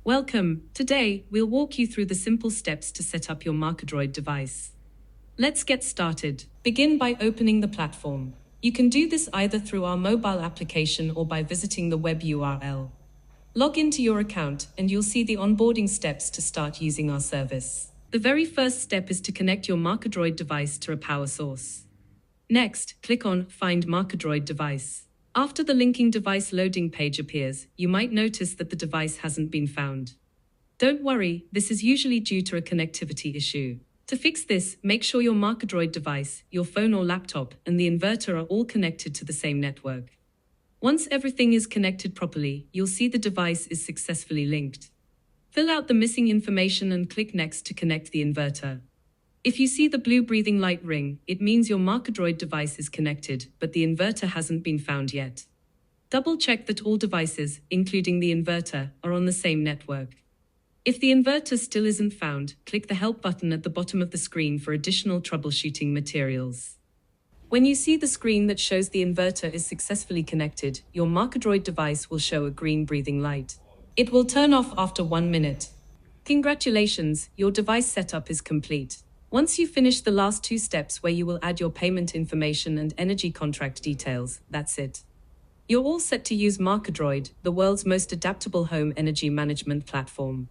Welcome. Today, we'll walk you through the simple steps to set up your Markedroid device. Let's get started. Begin by opening the platform. You can do this either through our mobile application or by visiting the web URL. Log into your account and you'll see the onboarding steps to start using our service. The very first step is to connect your Markedroid device to a power source. Next, click on Find Markedroid Device. After the linking device loading page appears, you might notice that the device hasn't been found. Don't worry, this is usually due to a connectivity issue. To fix this, make sure your Markedroid device, your phone or laptop, and the inverter are all connected to the same network. Once everything is connected properly, you'll see the device is successfully linked. Fill out the missing information and click Next to connect the inverter. If you see the blue breathing light ring, it means your Markedroid device is connected, but the inverter hasn't been found yet. Double-check that all devices, including the inverter, are on the same network. If the inverter still isn't found, click the Help button at the bottom of the screen for additional troubleshooting materials. When you see the screen that shows the inverter is successfully connected, your Markedroid device will show a green breathing light. It will turn off after 1 minute. Congratulations, your device setup is complete. Once you finish the last 2 steps where you will add your payment information and energy contract details, that's it. You're all set to use Markedroid, the world's most adaptable home energy management platform.